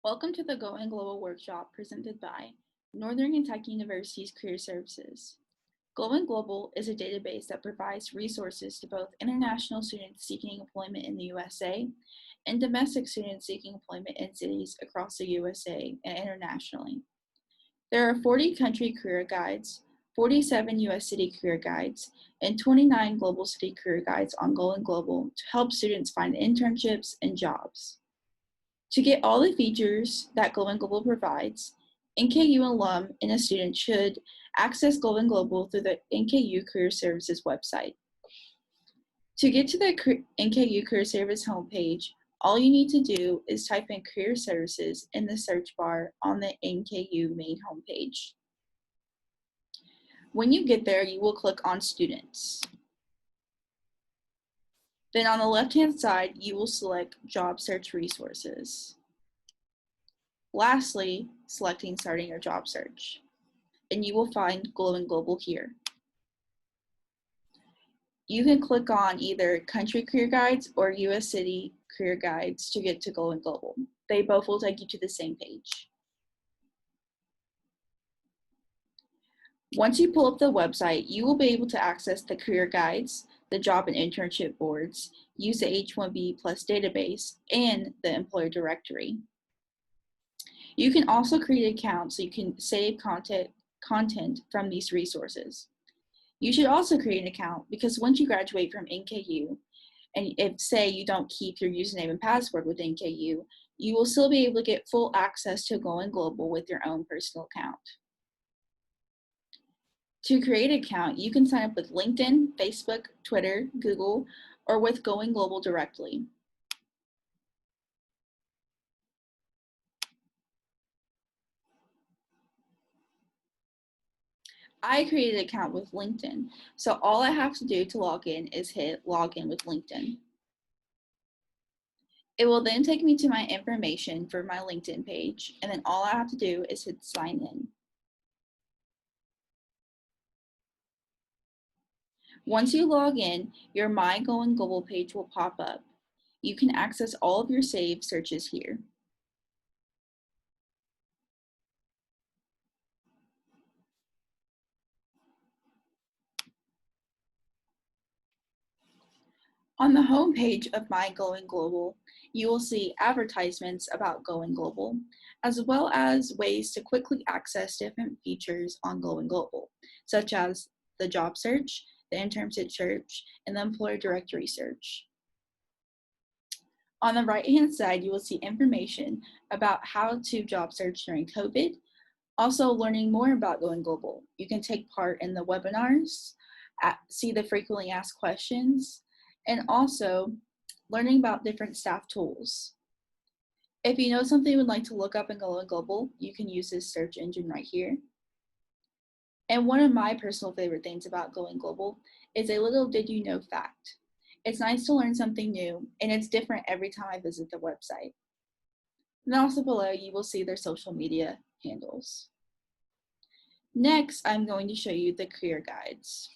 Welcome to the GoinGlobal Workshop presented by Northern Kentucky University's Career Services. GoinGlobal is a database that provides resources to both international students seeking employment in the USA and domestic students seeking employment in cities across the USA and internationally. There are 40 country career guides, 47 US city career guides, and 29 global city career guides on GoinGlobal to help students find internships and jobs. To get all the features that GoinGlobal provides, NKU alum and a student should access GoinGlobal through the NKU Career Services website. To get to the NKU Career Service homepage, all you need to do is type in Career Services in the search bar on the NKU main homepage. When you get there, you will click on Students. Then on the left-hand side, you will select Job Search Resources. Lastly, selecting Starting Your Job Search, and you will find GoinGlobal here. You can click on either Country Career Guides or US City Career Guides to get to GoinGlobal. They both will take you to the same page. Once you pull up the website, you will be able to access the career guides, the job and internship boards, use the H-1B Plus database, and the employer directory. You can also create an account so you can save content from these resources. You should also create an account because once you graduate from NKU, and if, say, you don't keep your username and password with NKU, you will still be able to get full access to GoinGlobal with your own personal account. To create an account, you can sign up with LinkedIn, Facebook, Twitter, Google, or with GoinGlobal directly. I created an account with LinkedIn, so all I have to do to log in is hit login with LinkedIn. It will then take me to my information for my LinkedIn page, and then all I have to do is hit sign in. Once you log in, your My GoinGlobal page will pop up. You can access all of your saved searches here. On the home page of My GoinGlobal, you will see advertisements about GoinGlobal, as well as ways to quickly access different features on GoinGlobal, such as the job search, the internship search, and the employer directory search. On the right-hand side, you will see information about how to job search during COVID, also learning more about GoinGlobal. You can take part in the webinars, see the frequently asked questions, and also learning about different staff tools. If you know something you would like to look up in GoinGlobal, you can use this search engine right here. And one of my personal favorite things about GoinGlobal is a little did you know fact. It's nice to learn something new, and it's different every time I visit the website. And also below, you will see their social media handles. Next, I'm going to show you the career guides.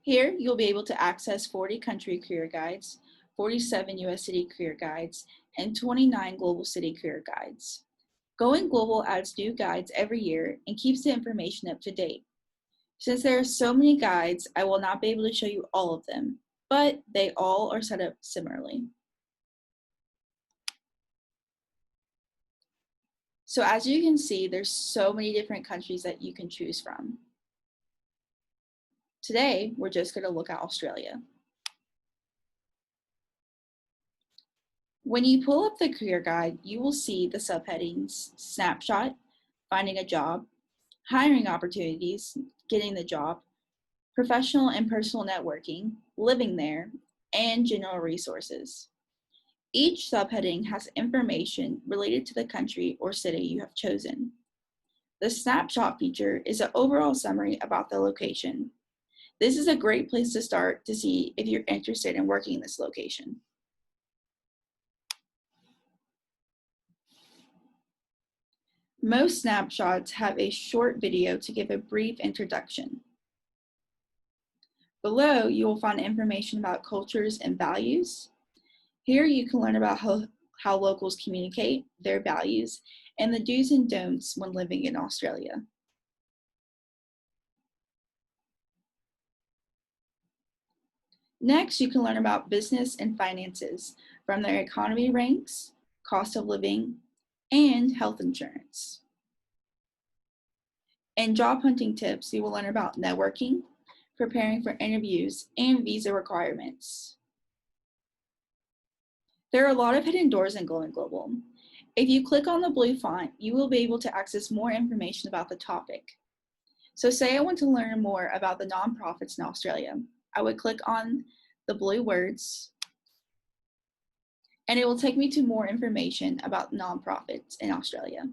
Here, you'll be able to access 40 country career guides, 47 US city career guides, and 29 global city career guides. GoinGlobal adds new guides every year and keeps the information up to date. Since there are so many guides, I will not be able to show you all of them, but they all are set up similarly. So as you can see, there's so many different countries that you can choose from. Today, we're just going to look at Australia. When you pull up the career guide, you will see the subheadings Snapshot, Finding a Job, Hiring Opportunities, Getting the Job, Professional and Personal Networking, Living There, and General Resources. Each subheading has information related to the country or city you have chosen. The Snapshot feature is an overall summary about the location. This is a great place to start to see if you're interested in working in this location. Most snapshots have a short video to give a brief introduction. Below, you will find information about cultures and values. Here you can learn about how locals communicate their values and the do's and don'ts when living in Australia. Next, you can learn about business and finances from their economy ranks, cost of living, and health insurance. In job hunting tips, you will learn about networking, preparing for interviews, and visa requirements. There are a lot of hidden doors in Going Global. If you click on the blue font, you will be able to access more information about the topic. So say I want to learn more about the nonprofits in Australia. I would click on the blue words, and it will take me to more information about nonprofits in Australia.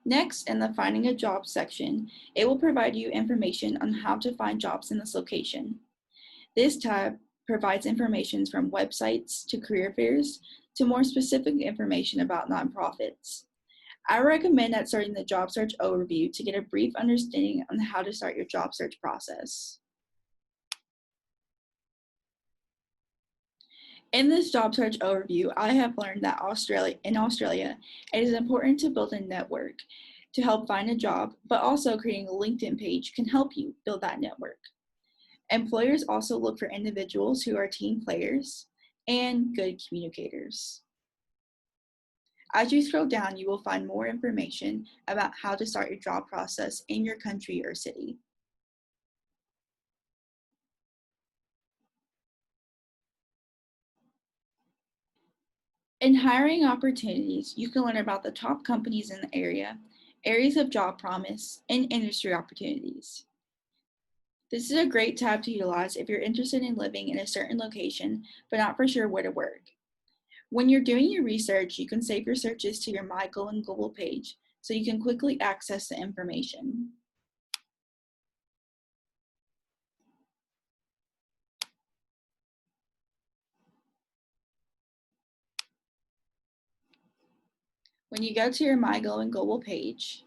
Next, in the Finding a Job section, it will provide you information on how to find jobs in this location. This tab provides information from websites to career fairs to more specific information about nonprofits. I recommend that starting the job search overview to get a brief understanding on how to start your job search process. In this job search overview, I have learned that in Australia, it is important to build a network to help find a job, but also creating a LinkedIn page can help you build that network. Employers also look for individuals who are team players and good communicators. As you scroll down, you will find more information about how to start your job process in your country or city. In hiring opportunities, you can learn about the top companies in the area, areas of job promise, and industry opportunities. This is a great tab to utilize if you're interested in living in a certain location but not for sure where to work. When you're doing your research, you can save your searches to your My GoinGlobal page so you can quickly access the information. When you go to your My GoinGlobal page,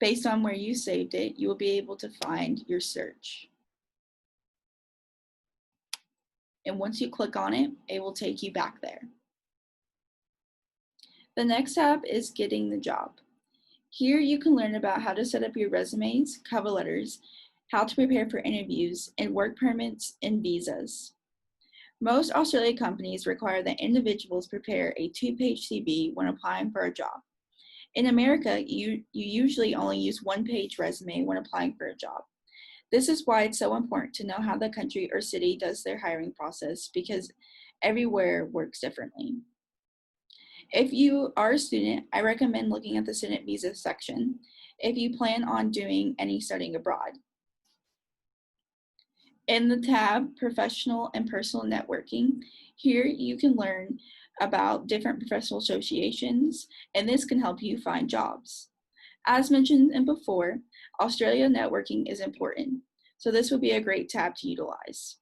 based on where you saved it, you will be able to find your search. And once you click on it, it will take you back there. The next tab is Getting the Job. Here you can learn about how to set up your resumes, cover letters, how to prepare for interviews, and work permits and visas. Most Australian companies require that individuals prepare a 2-page CV when applying for a job. In America, you usually only use 1-page resume when applying for a job. This is why it's so important to know how the country or city does their hiring process because everywhere works differently. If you are a student, I recommend looking at the student visa section if you plan on doing any studying abroad. In the tab Professional and Personal Networking, here you can learn about different professional associations, and this can help you find jobs. As mentioned before, Australia networking is important, so this would be a great tab to utilize.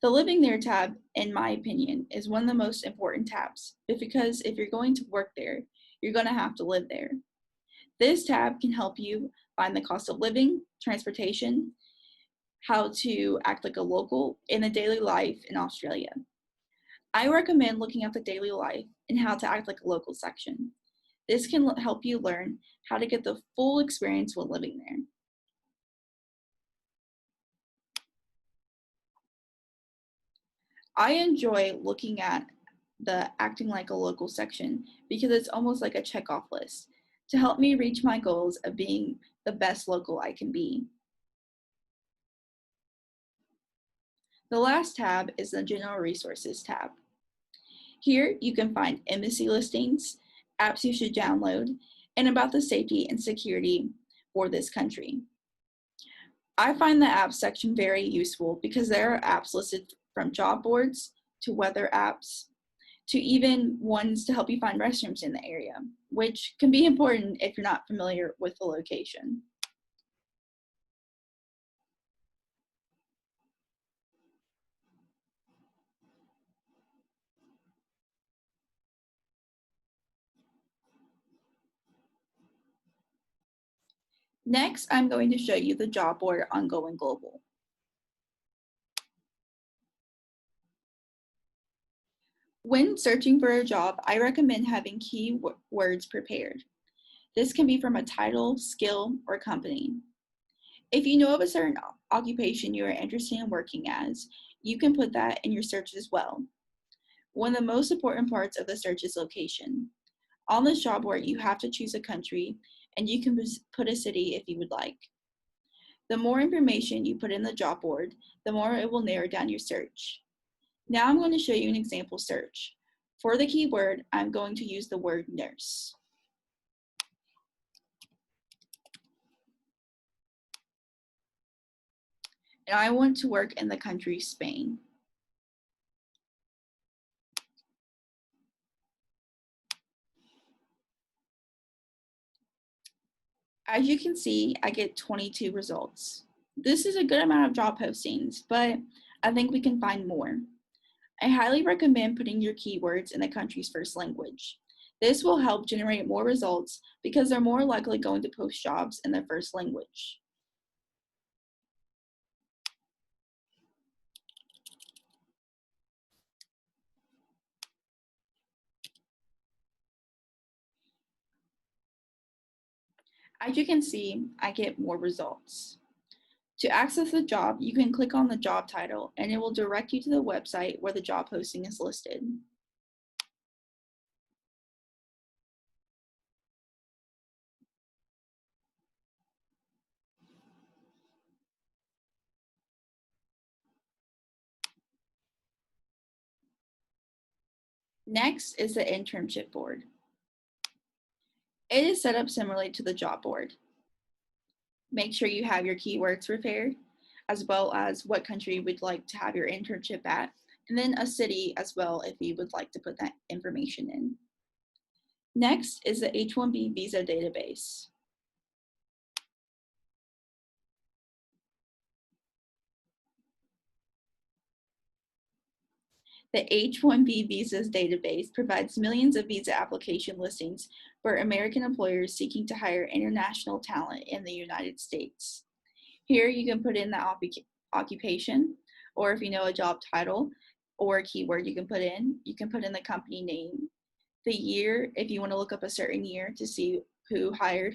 The Living There tab, in my opinion, is one of the most important tabs, because if you're going to work there, you're going to have to live there. This tab can help you find the cost of living, transportation, how to act like a local in the daily life in Australia. I recommend looking at the daily life and how to act like a local section. This can help you learn how to get the full experience while living there. I enjoy looking at the acting like a local section because it's almost like a checkoff list to help me reach my goals of being the best local I can be. The last tab is the General Resources tab. Here you can find embassy listings, apps you should download, and about the safety and security for this country. I find the apps section very useful because there are apps listed from job boards to weather apps to even ones to help you find restrooms in the area, which can be important if you're not familiar with the location. Next, I'm going to show you the job board on Going Global. When searching for a job, I recommend having key words prepared. This can be from a title, skill, or company. If you know of a certain occupation you are interested in working as, you can put that in your search as well. One of the most important parts of the search is location. On this job board, you have to choose a country, and you can put a city if you would like. The more information you put in the job board, the more it will narrow down your search. Now I'm going to show you an example search. For the keyword, I'm going to use the word nurse. And I want to work in the country Spain. As you can see, I get 22 results. This is a good amount of job postings, but I think we can find more. I highly recommend putting your keywords in the country's first language. This will help generate more results because they're more likely going to post jobs in their first language. As you can see, I get more results. To access the job, you can click on the job title and it will direct you to the website where the job posting is listed. Next is the internship board. It is set up similarly to the job board. Make sure you have your keywords prepared, as well as what country you would like to have your internship at, and then a city as well if you would like to put that information in. Next is the H-1B visa database. The H-1B visas database provides millions of visa application listings for American employers seeking to hire international talent in the United States. Here you can put in the occupation, or if you know a job title or a keyword you can put in the company name, the year if you want to look up a certain year to see who hired,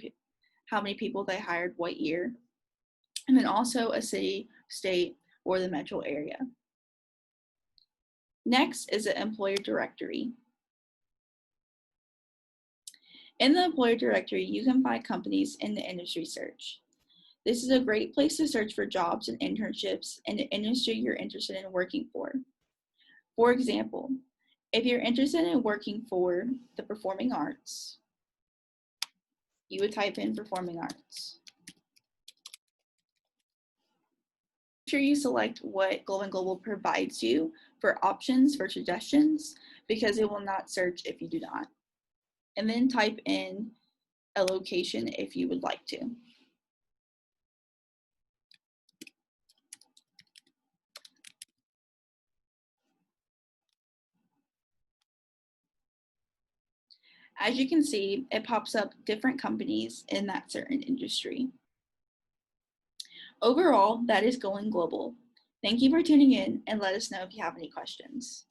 how many people they hired, what year, and then also a city, state, or the metro area. Next is the employer directory. In the employer directory, you can find companies in the industry search. This is a great place to search for jobs and internships in the industry you're interested in working for. For example, if you're interested in working for the performing arts, you would type in performing arts. Make sure you select what GoinGlobal provides you for options for suggestions because it will not search if you do not. And then type in a location if you would like to. As you can see, it pops up different companies in that certain industry. Overall, that is Going Global. Thank you for tuning in and let us know if you have any questions.